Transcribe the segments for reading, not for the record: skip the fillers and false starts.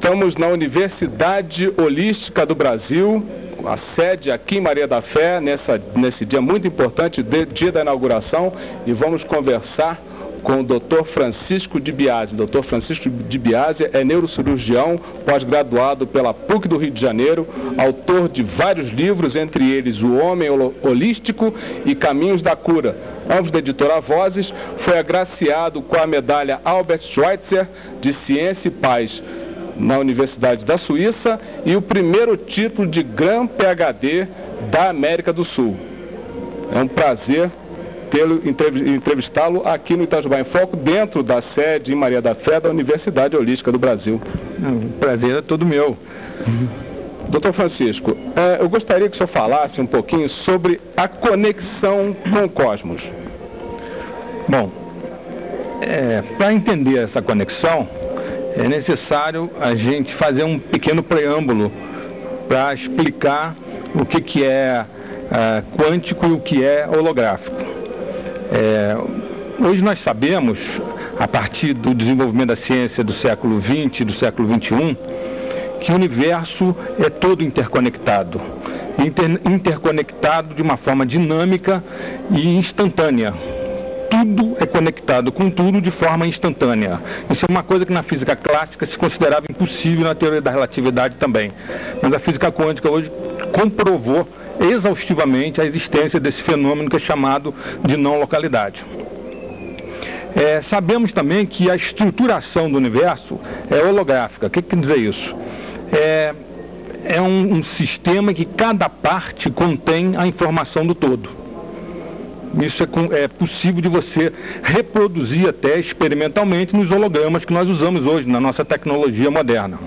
Estamos na Universidade Holística do Brasil, a sede aqui em Maria da Fé, nesse dia muito importante, dia da inauguração, e vamos conversar com o Dr. Francisco de Biasi. Dr. Francisco de Biasi é neurocirurgião, pós-graduado pela PUC do Rio de Janeiro, autor de vários livros, entre eles O Homem Holístico e Caminhos da Cura. Ambos da editora Vozes, foi agraciado com a medalha Albert Schweitzer de Ciência e Paz na Universidade da Suíça e o primeiro título de Gran PhD da América do Sul. É um prazer entrevistá-lo aqui no Itajubá em Foco, dentro da sede em Maria da Fé da Universidade Holística do Brasil. O prazer é todo meu. Doutor Francisco, eu gostaria que o senhor falasse um pouquinho sobre a conexão com o cosmos. Bom, para entender essa conexão, é necessário a gente fazer um pequeno preâmbulo para explicar o que é quântico e o que é holográfico. Hoje nós sabemos, a partir do desenvolvimento da ciência do século XX e do século XXI, que o universo é todo interconectado. Interconectado de uma forma dinâmica e instantânea. Tudo é conectado com tudo de forma instantânea. Isso é uma coisa que na física clássica se considerava impossível, na teoria da relatividade também. Mas a física quântica hoje comprovou exaustivamente a existência desse fenômeno que é chamado de não localidade. Sabemos também que a estruturação do universo é holográfica. O que quer dizer isso? É um sistema que cada parte contém a informação do todo. Isso é possível de você reproduzir até experimentalmente nos hologramas que nós usamos hoje na nossa tecnologia moderna.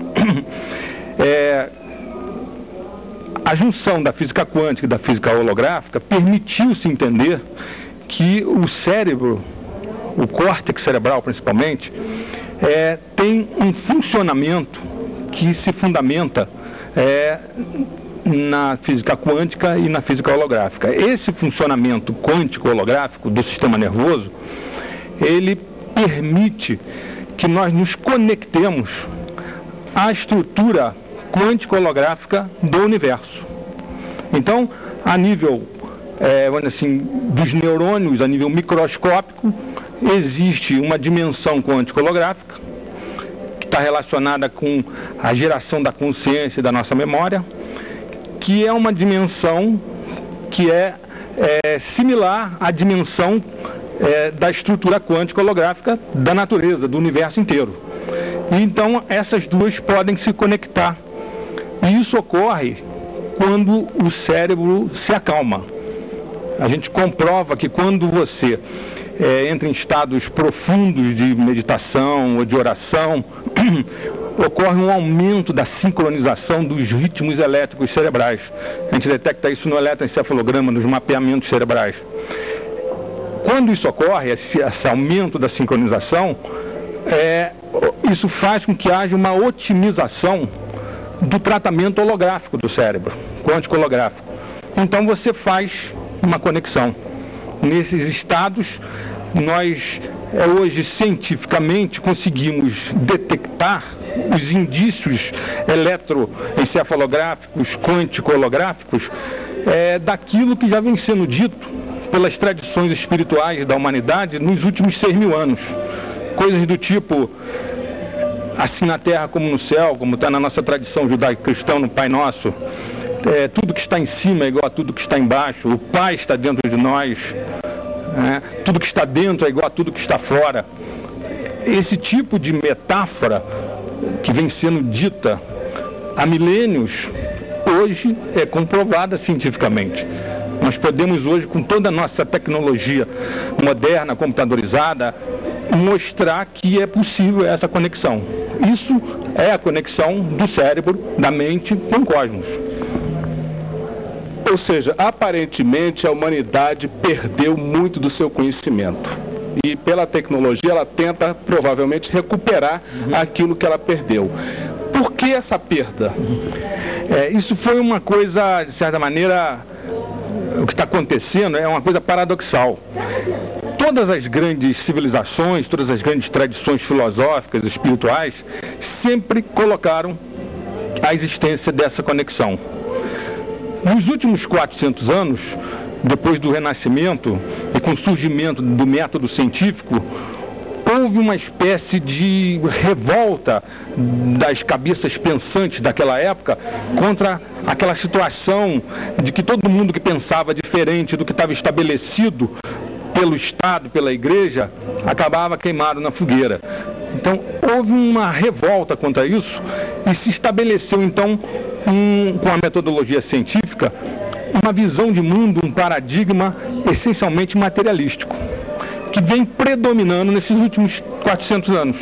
A junção da física quântica e da física holográfica permitiu-se entender que o cérebro, o córtex cerebral principalmente, tem um funcionamento que se fundamenta na física quântica e na física holográfica. Esse funcionamento quântico-holográfico do sistema nervoso, ele permite que nós nos conectemos à estrutura quântico-holográfica do universo. Então, a nível dos neurônios, a nível microscópico, existe uma dimensão quântico-holográfica que está relacionada com a geração da consciência e da nossa memória, que é uma dimensão que é similar à dimensão da estrutura quântico-holográfica da natureza, do universo inteiro. E então, essas duas podem se conectar. E isso ocorre quando o cérebro se acalma. A gente comprova que quando você entra em estados profundos de meditação ou de oração, ocorre um aumento da sincronização dos ritmos elétricos cerebrais. A gente detecta isso no eletroencefalograma, nos mapeamentos cerebrais. Quando isso ocorre, esse aumento da sincronização, isso faz com que haja uma otimização do tratamento holográfico do cérebro, quântico holográfico. Então você faz uma conexão. Nesses estados, nós hoje cientificamente conseguimos detectar os indícios eletroencefalográficos, quântico-holográficos, daquilo que já vem sendo dito pelas tradições espirituais da humanidade nos últimos 6.000 anos. Coisas do tipo, assim na terra como no céu, como está na nossa tradição judaico-cristã, no Pai Nosso. Tudo que está em cima é igual a tudo que está embaixo. O Pai está dentro de nós. Tudo que está dentro é igual a tudo que está fora. Esse tipo de metáfora que vem sendo dita há milênios, hoje é comprovada cientificamente. Nós podemos hoje, com toda a nossa tecnologia moderna, computadorizada, mostrar que é possível essa conexão. Isso é a conexão do cérebro, da mente com o cosmos. Ou seja, aparentemente a humanidade perdeu muito do seu conhecimento. E pela tecnologia ela tenta provavelmente recuperar aquilo que ela perdeu. Por que essa perda? Isso foi uma coisa, de certa maneira, o que está acontecendo é uma coisa paradoxal. todas as grandes civilizações, todas as grandes tradições filosóficas, espirituais, sempre colocaram a existência dessa conexão. Nos últimos 400 anos, depois do Renascimento e com o surgimento do método científico, houve uma espécie de revolta das cabeças pensantes daquela época contra aquela situação de que todo mundo que pensava diferente do que estava estabelecido pelo Estado, pela Igreja, acabava queimado na fogueira. Então, houve uma revolta contra isso e se estabeleceu, então, com a metodologia científica, uma visão de mundo, um paradigma essencialmente materialístico, que vem predominando nesses últimos 400 anos.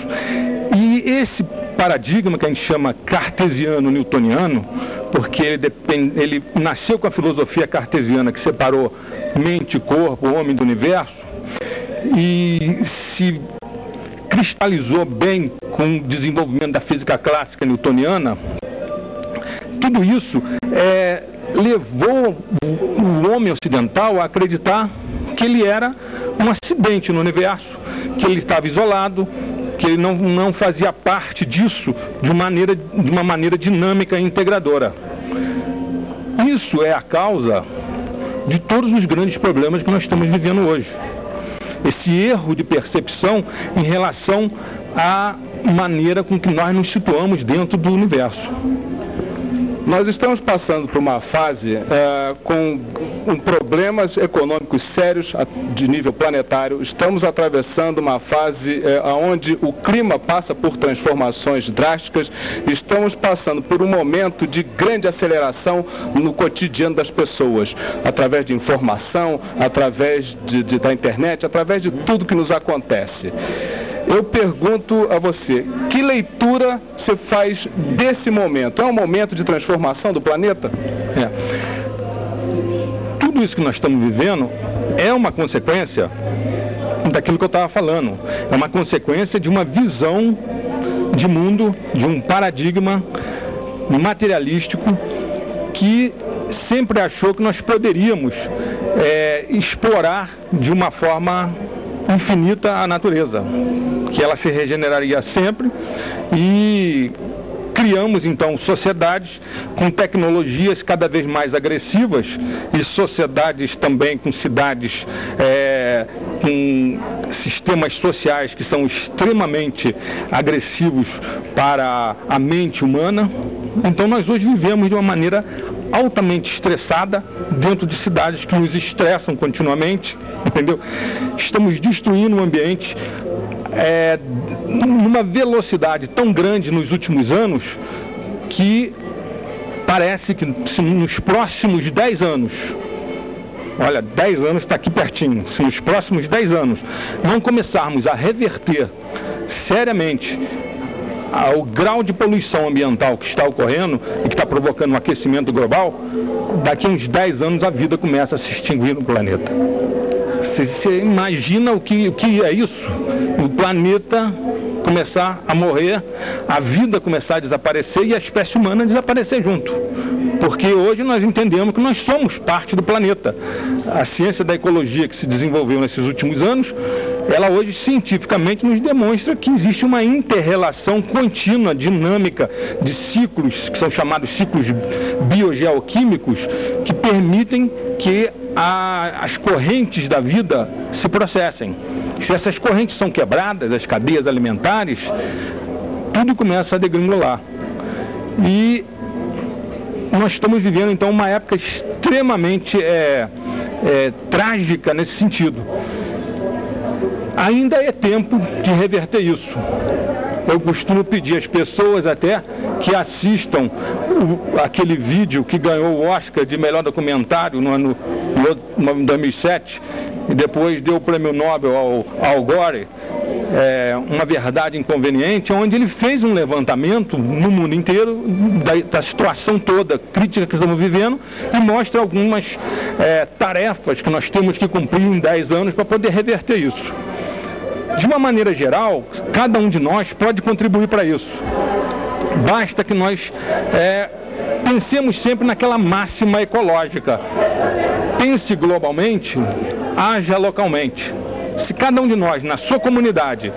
E esse paradigma que a gente chama cartesiano-newtoniano, porque ele nasceu com a filosofia cartesiana que separou mente, corpo, homem do universo, e se cristalizou bem com o desenvolvimento da física clássica newtoniana. Tudo isso levou o homem ocidental a acreditar que ele era um acidente no universo, que ele estava isolado, que ele não fazia parte disso de uma maneira dinâmica e integradora. Isso é a causa de todos os grandes problemas que nós estamos vivendo hoje. Esse erro de percepção em relação à maneira com que nós nos situamos dentro do universo. Nós estamos passando por uma fase com problemas econômicos sérios de nível planetário. Estamos atravessando uma fase onde o clima passa por transformações drásticas. Estamos passando por um momento de grande aceleração no cotidiano das pessoas, através de informação, através da internet, através de tudo que nos acontece. Eu pergunto a você, que leitura você faz desse momento? É um momento de transformação do planeta? Tudo isso que nós estamos vivendo é uma consequência daquilo que eu estava falando. É uma consequência de uma visão de mundo, de um paradigma materialístico que sempre achou que nós poderíamos explorar de uma forma infinita a natureza, que ela se regeneraria sempre, e criamos então sociedades com tecnologias cada vez mais agressivas e sociedades também com cidades com sistemas sociais que são extremamente agressivos para a mente humana. Então nós hoje vivemos de uma maneira altamente estressada dentro de cidades que nos estressam continuamente, entendeu? Estamos destruindo o ambiente numa velocidade tão grande nos últimos anos que parece que se nos próximos 10 anos, olha, 10 anos está aqui pertinho, se nos próximos 10 anos não começarmos a reverter seriamente o grau de poluição ambiental que está ocorrendo e que está provocando um aquecimento global, daqui a uns 10 anos a vida começa a se extinguir no planeta. Você imagina o que é isso? O planeta começar a morrer, a vida começar a desaparecer e a espécie humana desaparecer junto. Porque hoje nós entendemos que nós somos parte do planeta. A ciência da ecologia que se desenvolveu nesses últimos anos, ela hoje cientificamente nos demonstra que existe uma inter-relação contínua, dinâmica, de ciclos, que são chamados ciclos biogeoquímicos, que permitem que as correntes da vida se processem. Se essas correntes são quebradas, as cadeias alimentares, tudo começa a degringolar. E nós estamos vivendo, então, uma época extremamente trágica nesse sentido. Ainda é tempo de reverter isso. Eu costumo pedir às pessoas até que assistam aquele vídeo que ganhou o Oscar de melhor documentário no ano 2007 e depois deu o prêmio Nobel ao Al Gore, Uma Verdade Inconveniente, onde ele fez um levantamento no mundo inteiro da situação toda crítica que estamos vivendo e mostra algumas tarefas que nós temos que cumprir em 10 anos para poder reverter isso. De uma maneira geral, cada um de nós pode contribuir para isso. Basta que nós pensemos sempre naquela máxima ecológica. Pense globalmente, haja localmente. se cada um de nós, na sua comunidade,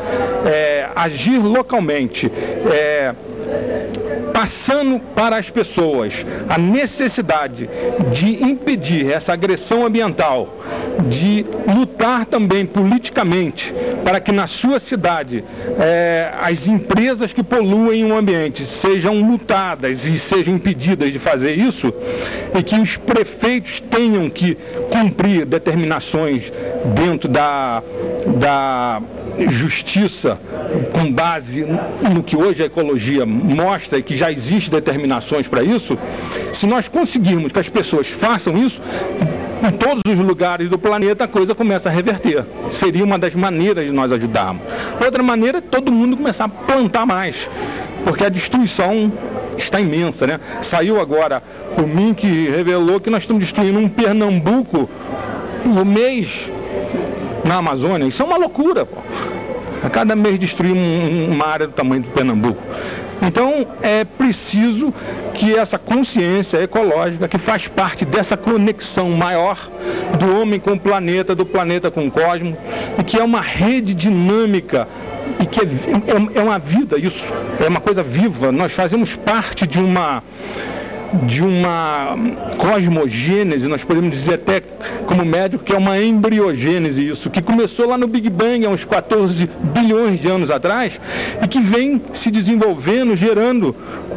agir localmente, passando para as pessoas a necessidade de impedir essa agressão ambiental, de lutar também politicamente para que na sua cidade as empresas que poluem o ambiente sejam multadas e sejam impedidas de fazer isso, e que os prefeitos tenham que cumprir determinações dentro da justiça, com base no que hoje a ecologia mostra e que já existem determinações para isso. Se nós conseguirmos que as pessoas façam isso, em todos os lugares do planeta a coisa começa a reverter. Seria uma das maneiras de nós ajudarmos. Outra maneira é todo mundo começar a plantar mais, porque a destruição está imensa, né? Saiu agora o MIN que revelou que nós estamos destruindo um Pernambuco no mês na Amazônia. Isso é uma loucura, pô. A cada mês destruir uma área do tamanho do Pernambuco. Então é preciso que essa consciência ecológica, que faz parte dessa conexão maior do homem com o planeta, do planeta com o cosmos, e que é uma rede dinâmica, e que é uma vida, isso é uma coisa viva. Nós fazemos parte de uma cosmogênese, nós podemos dizer até como médico que é uma embriogênese, isso, que começou lá no Big Bang há uns 14 bilhões de anos atrás e que vem se desenvolvendo, gerando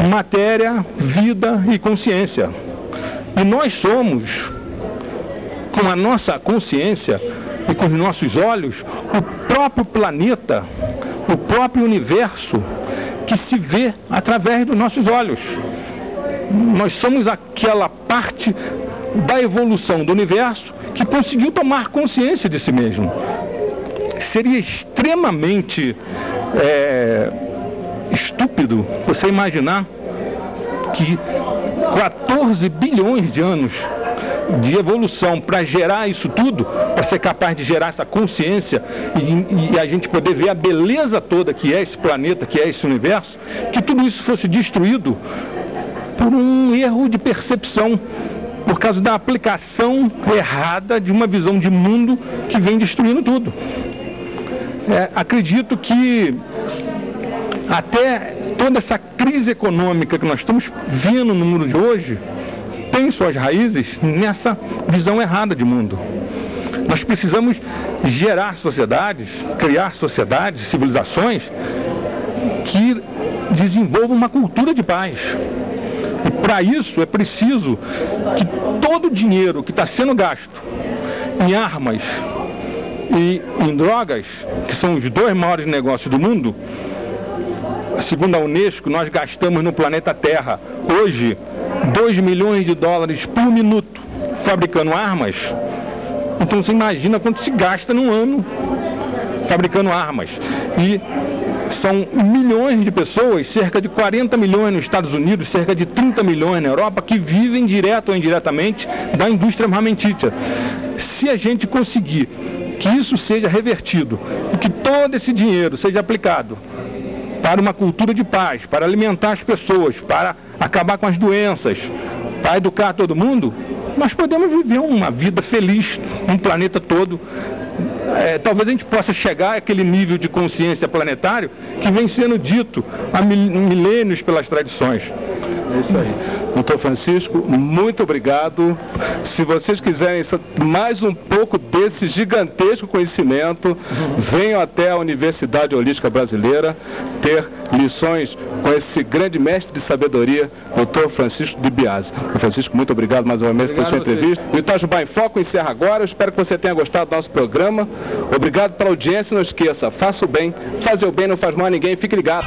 matéria, vida e consciência. E nós somos, com a nossa consciência e com os nossos olhos, o próprio planeta, o próprio universo que se vê através dos nossos olhos. Nós somos aquela parte da evolução do universo que conseguiu tomar consciência de si mesmo. Seria extremamente estúpido você imaginar que 14 bilhões de anos de evolução para gerar isso tudo, para ser capaz de gerar essa consciência e a gente poder ver a beleza toda que é esse planeta, que é esse universo, que tudo isso fosse destruído por um erro de percepção, por causa da aplicação errada de uma visão de mundo que vem destruindo tudo. Acredito que até toda essa crise econômica que nós estamos vendo no mundo de hoje tem suas raízes nessa visão errada de mundo. Nós precisamos gerar sociedades, criar sociedades, civilizações que desenvolvam uma cultura de paz. E para isso é preciso que todo o dinheiro que está sendo gasto em armas e em drogas, que são os dois maiores negócios do mundo, segundo a Unesco, nós gastamos no planeta Terra hoje 2 milhões de dólares por minuto fabricando armas. Então você imagina quanto se gasta num ano fabricando armas. E são milhões de pessoas, cerca de 40 milhões nos Estados Unidos, cerca de 30 milhões na Europa, que vivem direto ou indiretamente da indústria armamentícia. Se a gente conseguir que isso seja revertido e que todo esse dinheiro seja aplicado para uma cultura de paz, para alimentar as pessoas, para acabar com as doenças, para educar todo mundo, nós podemos viver uma vida feliz no planeta todo. Talvez a gente possa chegar àquele nível de consciência planetário que vem sendo dito há milênios pelas tradições. É isso aí. Doutor Francisco, muito obrigado. Se vocês quiserem mais um pouco desse gigantesco conhecimento, venham até a Universidade Holística Brasileira ter lições com esse grande mestre de sabedoria, doutor Francisco de Biase. Francisco, muito obrigado mais uma vez por sua entrevista. O Itajubá em Foco encerra agora. Eu espero que você tenha gostado do nosso programa. Obrigado pela audiência. Não esqueça, faça o bem. Fazer o bem não faz mal a ninguém. Fique ligado.